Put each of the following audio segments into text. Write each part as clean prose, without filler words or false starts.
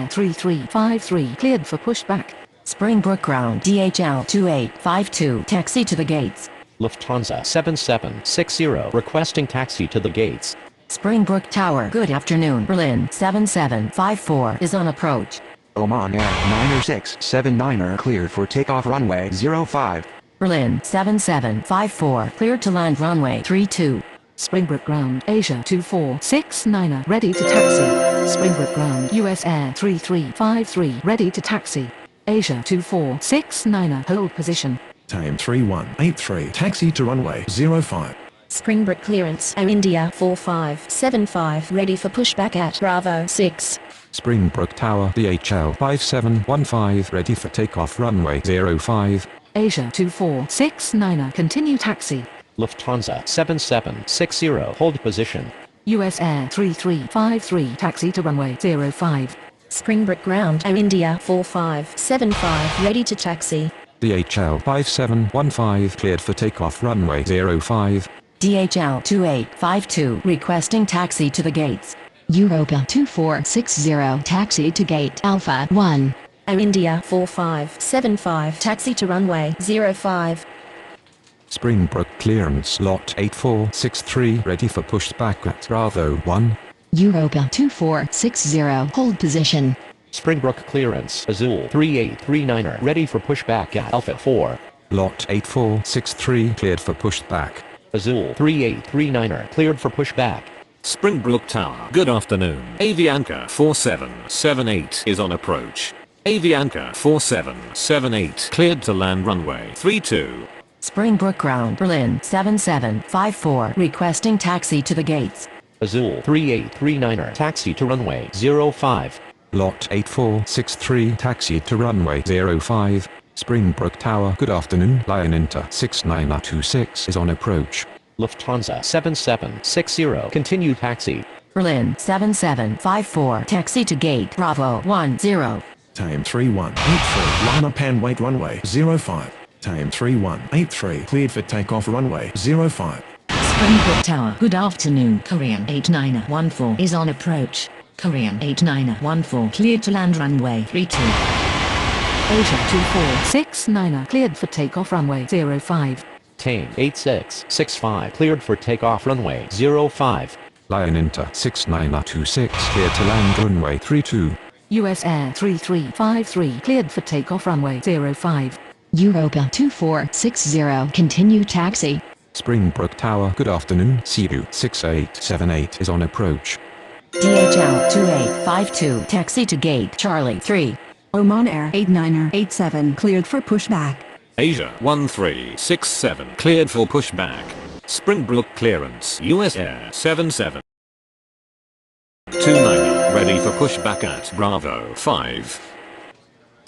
Air 3353 cleared for pushback. Springbrook Ground DHL 2852 taxi to the gates. Lufthansa 7760 requesting taxi to the gates. Springbrook Tower, good afternoon. Berlin 7754 is on approach. Oman Air 9679 cleared for takeoff runway 05. Berlin 7754 cleared to land runway 32. Springbrook Ground Asia 2469 ready to taxi. Springbrook Ground US Air 3353 ready to taxi. Asia 2469 hold position. Time 3183 taxi to runway 05. Springbrook clearance Air India 4575 ready for pushback at Bravo 6. Springbrook Tower DHL 5715 ready for takeoff runway 05. Asia 2469 continue taxi. Lufthansa 7760 hold position. US Air 3353 taxi to runway 05. Springbrook Ground Air India 4575 ready to taxi. DHL 5715 cleared for takeoff runway 05. DHL 2852 requesting taxi to the gates. Europa 2460 taxi to gate Alpha 1. Air India 4575 taxi to runway 05. Springbrook clearance lot 8463 ready for pushback at Bravo 1. Europa 2460 hold position. Springbrook clearance Azul 3839 ready for pushback at Alpha 4. Lot 8463 cleared for pushback. Azul 3839 cleared for pushback. Springbrook Tower, good afternoon. Avianca 4778 is on approach. Avianca 4778 cleared to land runway 32. Springbrook Ground Berlin 7754 requesting taxi to the gates. Azul 3839 taxi to runway 05. Lot 8463 taxi to runway 05. Springbrook Tower, good afternoon. Lion Inter 6926 is on approach. Lufthansa 7760 continue taxi. Berlin 7754 taxi to gate Bravo 10. Time 3183 line up and wait runway 05. Time 3183 cleared for takeoff runway 05. Springbrook Tower, good afternoon. Korean 8914 is on approach. Korean 8914 cleared to land runway 32. Asia 2469 cleared for takeoff runway 05. Tame 8665 cleared for takeoff runway 05. Lion Inter 6926 cleared to land runway 32. US Air 3353 cleared for takeoff runway 05. Europa 2460 continue taxi. Springbrook Tower, good afternoon. Cebu 6878 is on approach. DHL 2852 taxi to gate Charlie 3. Oman Air 8987 cleared for pushback. Asia 1367 cleared for pushback. Springbrook clearance US Air 7729 ready for pushback at Bravo 5.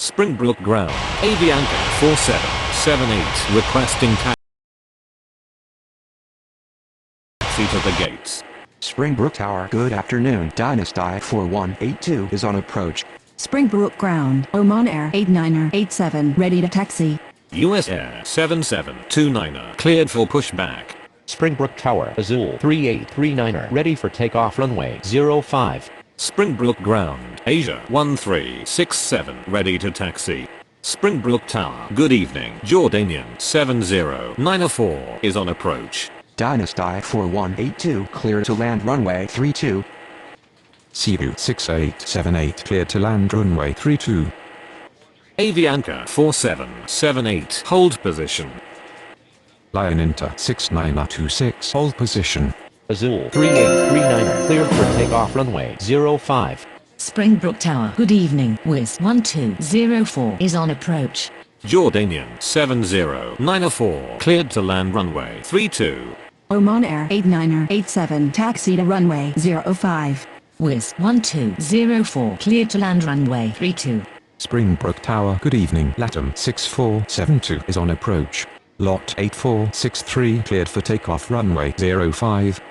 Springbrook Ground Avianca 4778 requesting taxi to the gates. Springbrook Tower, good afternoon. Dynasty 4182 is on approach. Springbrook Ground Oman Air 8987 ready to taxi. US Air 7729 cleared for pushback. Springbrook Tower Azul 3839 ready for takeoff runway 05. Springbrook Ground Asia 1367 ready to taxi. Springbrook Tower, good evening. Jordanian 7094 is on approach. Dynasty 4182 clear to land runway 32. Cebu 6878 cleared to land runway 32. Avianca 4778 hold position. Lion Inter 6926 hold position. Azul 3839 cleared for takeoff runway 05. Springbrook Tower, good evening. Wiz 1204 is on approach. Jordanian 7094 cleared to land runway 32. Oman Air 8987 taxi to runway 05. Wiz 1204 cleared to land runway 32. Springbrook Tower, good evening. Latam 6472 is on approach. Lot 8463 cleared for takeoff runway 05.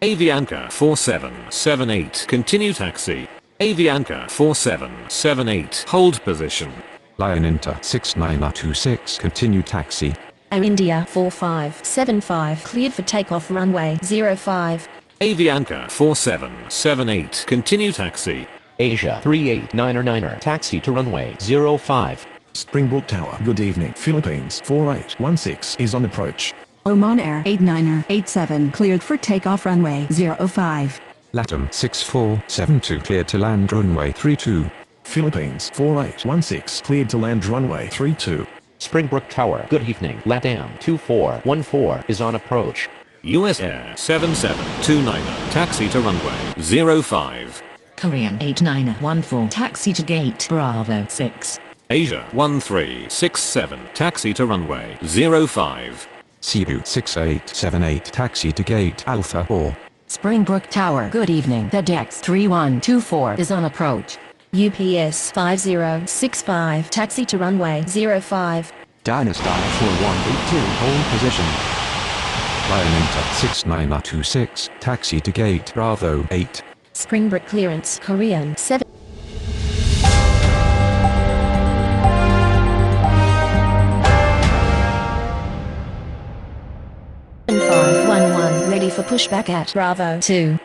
Avianca 4778 continue taxi. Avianca 4778 hold position. Lion Inter 6926 continue taxi. Air India 4575 cleared for takeoff runway 05. Avianca 4778 continue taxi. Asia 389er taxi to runway 05. Springbrook Tower, good evening. Philippines 4816 is on approach. Oman Air 89er87 cleared for takeoff runway 05. LATAM 6472 cleared to land runway 32. Philippines 4816 cleared to land runway 32. Springbrook Tower, good evening. LATAM 2414 is on approach. US Air 7729er taxi to runway 05. Korean 8914 taxi to gate Bravo 6. Asia 1367 taxi to runway 05. Cebu 6878 taxi to gate Alpha 4. Springbrook Tower, good evening. FedEx 3124 is on approach. UPS 5065 taxi to runway 05. Dynasty 4182 hold position. Lion Inter 6926 taxi to gate Bravo 8. Springbrook clearance Korean 7. 511 ready for pushback at Bravo 2.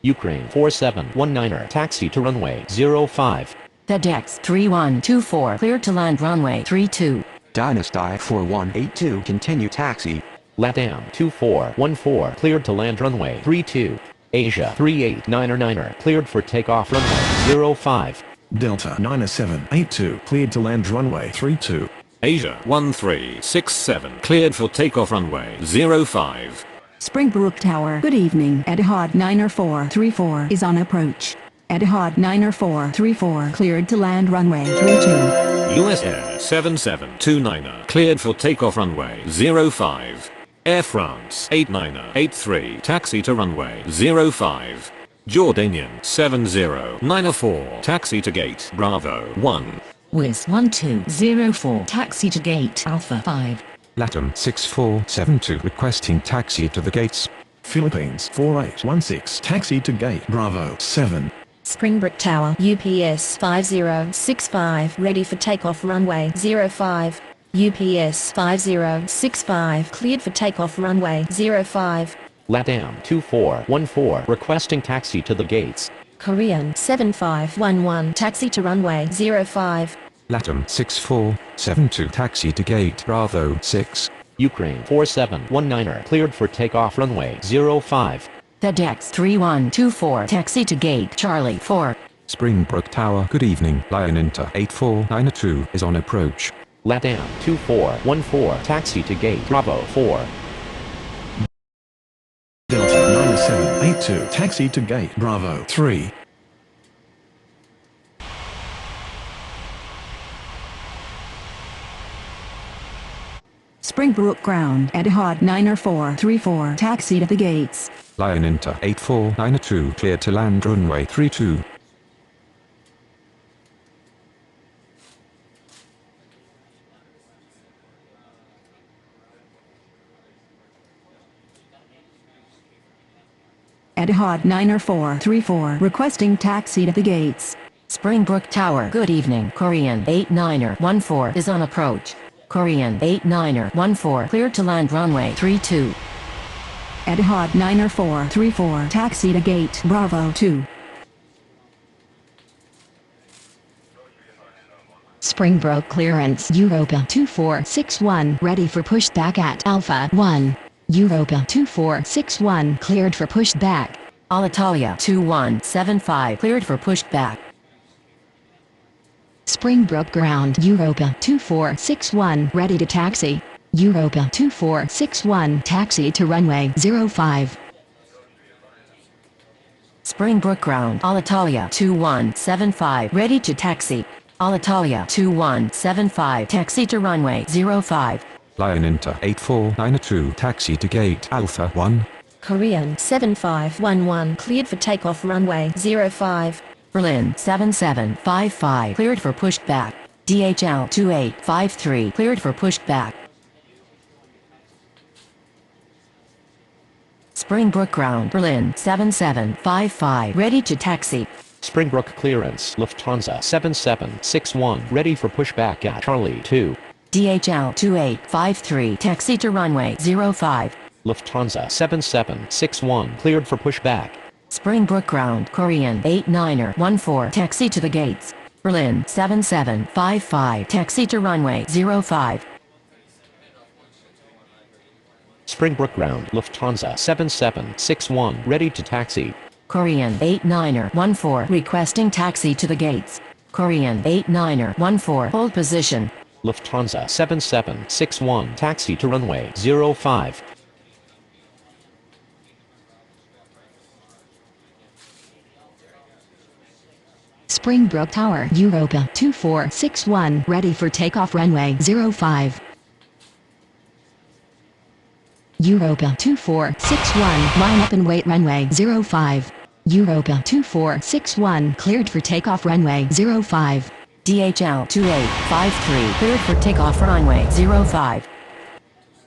Ukraine 4719er taxi to runway 05. FedEx 3124 cleared to land runway 32. Dynasty 4182 continue taxi. LATAM 2414 cleared to land runway 32. Asia 389er cleared for takeoff runway 05. Delta 9782 cleared to land runway 32. Asia 1367 cleared for takeoff runway 05. Springbrook Tower, good evening. Etihad 90434 is on approach. Etihad 90434 cleared to land runway 32. US Air 7729er cleared for takeoff runway 05. Air France 89er83 taxi to runway 05. Jordanian 7094 taxi to gate Bravo 1. Wiz 1204 taxi to gate Alpha 5. LATAM 6472 requesting taxi to the gates. Philippines 4816 taxi to gate Bravo 7. Springbrook Tower UPS 5065 ready for takeoff runway 05. UPS 5065 cleared for takeoff runway 05. LATAM 2414 requesting taxi to the gates. Korean 7511 taxi to runway 05. LATAM 6472 taxi to gate Bravo 6. Ukraine 4719er cleared for takeoff runway 05. FedEx 3124 taxi to gate Charlie 4. Springbrook Tower, good evening. Lion Inter 8492 is on approach. LATAM 2414 taxi to gate Bravo 4. Delta 9782 taxi to gate Bravo 3. Springbrook Ground, Etihad 90434 taxi to the gates. Lion Inter 8492 cleared to land runway 32. Etihad 90434 requesting taxi to the gates. Springbrook Tower, good evening. Korean 89er14 is on approach. Korean 89er14 cleared to land runway 32. Etihad 90434 taxi to gate Bravo 2. Springbrook clearance Europa 2461 ready for pushback at Alpha 1. Europa 2461 cleared for pushback. Alitalia 2175 cleared for pushback. Springbrook Ground Europa 2461 ready to taxi. Europa 2461 taxi to runway 05. Springbrook Ground Alitalia 2175 ready to taxi. Alitalia 2175 taxi to runway 05. Lion Inter 8492 taxi to gate Alpha 1. Korean 7511 cleared for takeoff runway 05. Berlin 7755 cleared for pushback. DHL 2853 cleared for pushback. Springbrook Ground Berlin 7755 ready to taxi. Springbrook clearance Lufthansa 7761 ready for pushback at Charlie 2. DHL 2853 taxi to runway 05. Lufthansa 7761 cleared for pushback. Springbrook Ground, Korean 89er 14, taxi to the gates. Berlin 7755, taxi to runway 05. Springbrook Ground, Lufthansa 7761, ready to taxi. Korean 89er 14, requesting taxi to the gates. Korean 89er 14, hold position. Lufthansa 7761, taxi to runway 05. Springbrook Tower, Europa 2461, ready for takeoff runway 05. Europa 2461, line up and wait runway 05. Europa 2461, cleared for takeoff runway 05. DHL 2853, cleared for takeoff runway 05.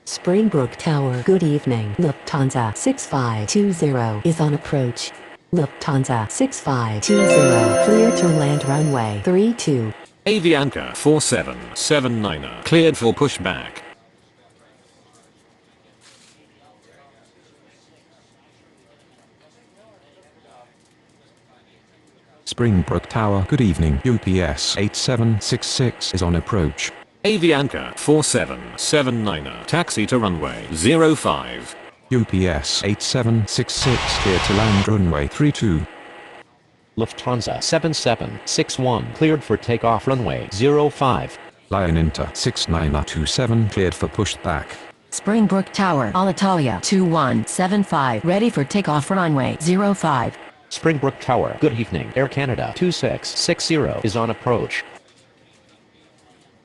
Springbrook Tower, good evening. Lufthansa 6520 is on approach. Lufthansa 6520, clear to land runway 32. Avianca 4779er, cleared for pushback. Springbrook Tower, good evening. UPS 8766 is on approach. Avianca 4779er, taxi to runway 05. UPS 8766, clear to land runway 32. Lufthansa 7761, cleared for takeoff runway 05. Lion Inter 6927, cleared for pushback. Springbrook Tower, Alitalia 2175, ready for takeoff runway 05. Springbrook Tower, good evening. Air Canada 2660 is on approach.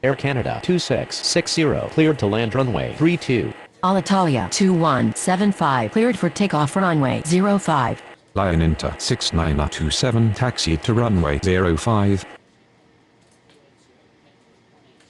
Air Canada 2660, cleared to land runway 32. Alitalia 2175, cleared for takeoff runway 05. Lion Inter 6927, taxi to runway 05.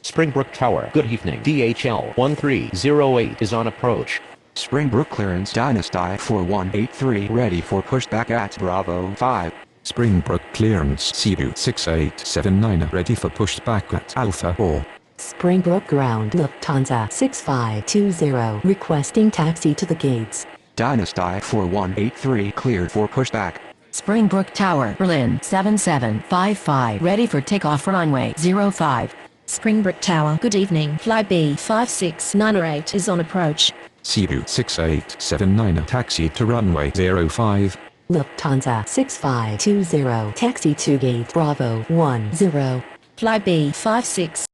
Springbrook Tower, good evening. DHL 1308 is on approach. Springbrook clearance Dynasty 4183, ready for pushback at Bravo 5. Springbrook clearance Cebu 6879, ready for pushback at Alpha 4. Springbrook Ground, Lufthansa 6520, requesting taxi to the gates. Dynasty 4183, cleared for pushback. Springbrook Tower, Berlin 7755, ready for takeoff runway 05. Springbrook Tower, good evening. Fly B56908 is on approach. Cebu 6879, taxi to runway 05. Lufthansa 6520, taxi to gate Bravo 10. Fly B56